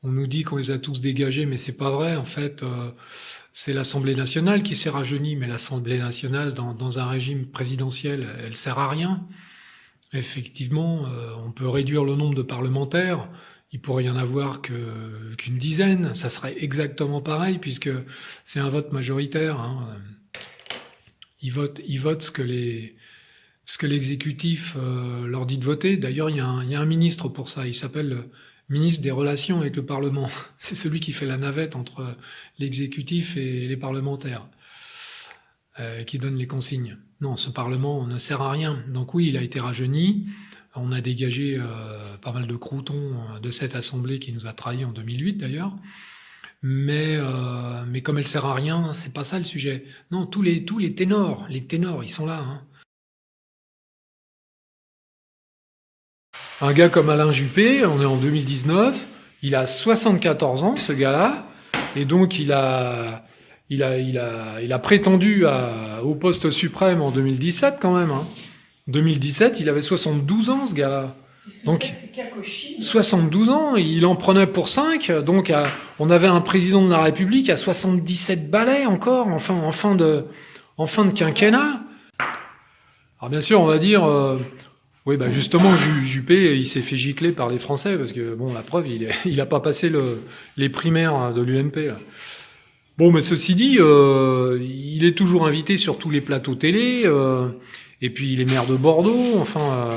On nous dit qu'on les a tous dégagés, mais c'est pas vrai. En fait, c'est l'Assemblée nationale qui s'est rajeunie, mais l'Assemblée nationale, dans un régime présidentiel, elle sert à rien. Effectivement, on peut réduire le nombre de parlementaires. Il pourrait y en avoir qu'une dizaine. Ça serait exactement pareil, puisque c'est un vote majoritaire, hein. Ils votent ce que l'exécutif leur dit de voter. D'ailleurs, il y a un ministre pour ça. Il s'appelle le ministre des Relations avec le Parlement. C'est celui qui fait la navette entre l'exécutif et les parlementaires, qui donne les consignes. Non, ce Parlement ne sert à rien. Donc oui, il a été rajeuni. On a dégagé pas mal de croutons de cette assemblée qui nous a trahis en 2008 d'ailleurs. Mais comme elle sert à rien, c'est pas ça le sujet. Non, tous les ténors, ils sont là, hein. Un gars comme Alain Juppé, on est en 2019, il a 74 ans, ce gars-là, et donc il a prétendu au poste suprême en 2017 quand même, hein. 2017, il avait 72 ans, ce gars-là. Donc, 72 ans, il en prenait pour 5, donc on avait un président de la République à 77 balais encore, enfin, en fin de quinquennat. Alors bien sûr, on va dire... oui, bah justement, Juppé, il s'est fait gicler par les Français, parce que, bon, la preuve, il a pas passé les primaires de l'UMP, là. Bon, mais ceci dit, il est toujours invité sur tous les plateaux télé, et puis il est maire de Bordeaux, enfin,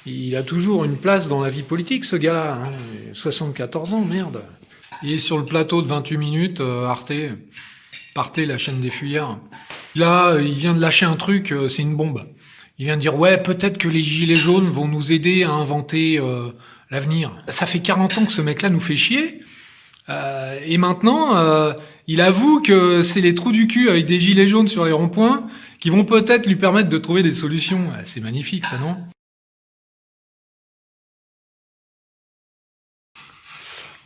il a toujours une place dans la vie politique, ce gars-là, hein. 74 ans, merde. Il est sur le plateau de 28 minutes, Arte, la chaîne des fuyards. Là, il vient de lâcher un truc, c'est une bombe. Il vient de dire, ouais, peut-être que les gilets jaunes vont nous aider à inventer l'avenir. Ça fait 40 ans que ce mec-là nous fait chier. Et maintenant, il avoue que c'est les trous du cul avec des gilets jaunes sur les ronds-points qui vont peut-être lui permettre de trouver des solutions. C'est magnifique, ça, non?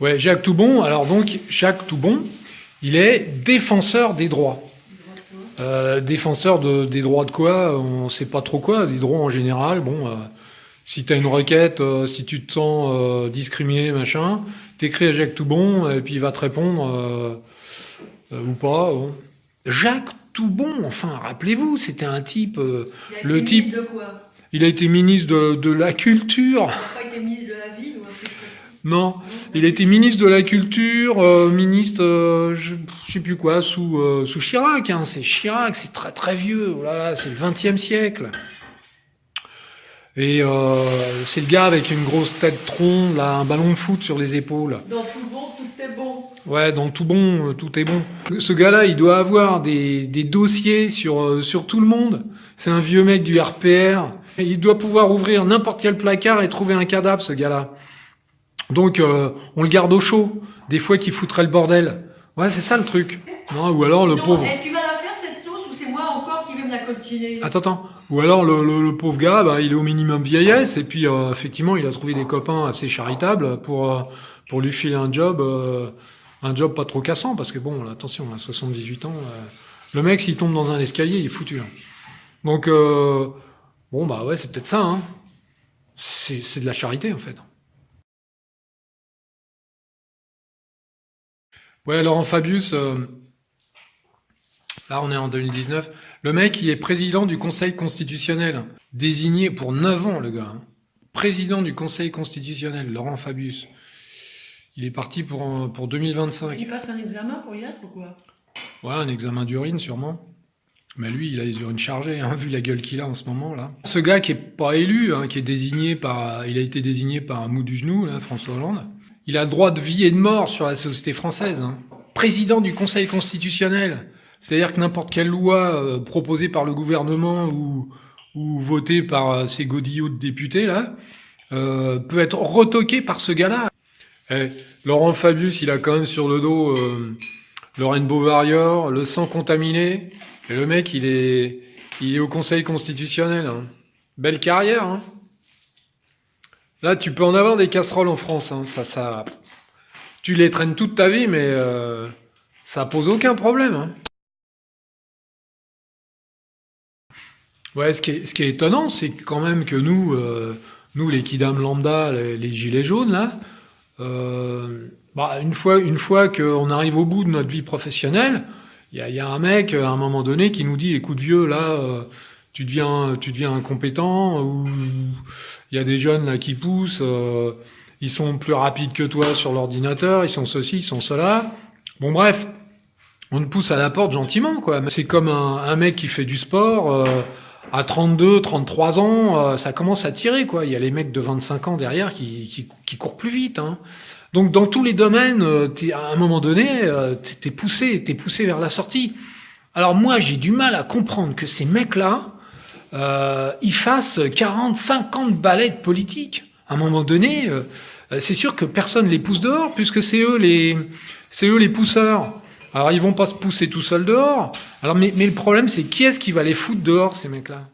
Ouais, Jacques Toubon. Alors donc, Jacques Toubon, il est défenseur des droits. Défenseur des droits de quoi? On sait pas trop quoi, des droits en général. Bon, si t'as une requête, si tu te sens discriminé, machin, t'écris à Jacques Toubon et puis il va te répondre ou pas. Bon. Jacques Toubon, enfin, rappelez-vous, c'était un type. Le type. De quoi? Il a été ministre de la culture. Il n'a pas été ministre de la ville ou un truc comme ça? Non, il a été ministre de la Culture, ministre, je sais plus quoi, sous Chirac, hein. C'est Chirac, c'est très très vieux, oh là là, c'est le XXe siècle. Et c'est le gars avec une grosse tête ronde, là, un ballon de foot sur les épaules. Dans tout bon, tout est bon. Ouais, dans tout bon, tout est bon. Ce gars-là, il doit avoir des dossiers sur tout le monde. C'est un vieux mec du RPR. Il doit pouvoir ouvrir n'importe quel placard et trouver un cadavre, ce gars-là. Donc, on le garde au chaud. Des fois, qu'il foutrait le bordel. Ouais, c'est ça le truc. Non, ou alors le pauvre. Tu vas la faire cette sauce ou c'est moi encore qui vais me la coltiner? Attends. Ou alors le pauvre gars, bah, il est au minimum vieillesse et puis effectivement, il a trouvé des copains assez charitables pour lui filer un job pas trop cassant parce que bon, là, attention, à 78 ans, le mec s'il tombe dans un escalier, il est foutu, hein. Donc bon bah ouais, c'est peut-être ça, hein. C'est de la charité en fait. Ouais, Laurent Fabius, là on est en 2019. Le mec, il est président du Conseil constitutionnel, désigné pour 9 ans, le gars, hein. Président du Conseil constitutionnel, Laurent Fabius. Il est parti pour 2025. Il passe un examen pour y être ou quoi? Ouais, un examen d'urine sûrement. Mais lui, il a les urines chargées, hein, vu la gueule qu'il a en ce moment là. Ce gars qui est pas élu, hein, qui est désigné il a été désigné par un mou du genou, là, François Hollande. Il a le droit de vie et de mort sur la société française, hein. Président du Conseil constitutionnel. C'est-à-dire que n'importe quelle loi proposée par le gouvernement ou votée par ces godillots de députés là peut être retoquée par ce gars-là. Eh, Laurent Fabius, il a quand même sur le dos Lorraine Bovarior, le sang contaminé. Et le mec, il est au Conseil constitutionnel, hein. Belle carrière, hein. Là, tu peux en avoir des casseroles en France, hein. Tu les traînes toute ta vie, mais ça pose aucun problème, hein. Ouais, ce qui est étonnant, c'est quand même que nous les kidam lambda, les gilets jaunes, là, Bah, une fois qu'on arrive au bout de notre vie professionnelle, il y a un mec, à un moment donné, qui nous dit, écoute vieux, là, tu deviens incompétent, ou il y a des jeunes là qui poussent, ils sont plus rapides que toi sur l'ordinateur, ils sont ceci, ils sont cela. Bon bref, on te pousse à la porte gentiment, quoi. C'est comme un mec qui fait du sport, à 32, 33 ans, ça commence à tirer, quoi. Il y a les mecs de 25 ans derrière qui courent plus vite, hein. Donc dans tous les domaines, à un moment donné, t'es poussé vers la sortie. Alors moi, j'ai du mal à comprendre que ces mecs-là, ils fassent 40, 50 balais de politique. À un moment donné, c'est sûr que personne les pousse dehors, puisque c'est eux les pousseurs. Alors ils vont pas se pousser tout seuls dehors. Alors mais le problème, c'est qui est-ce qui va les foutre dehors, ces mecs-là?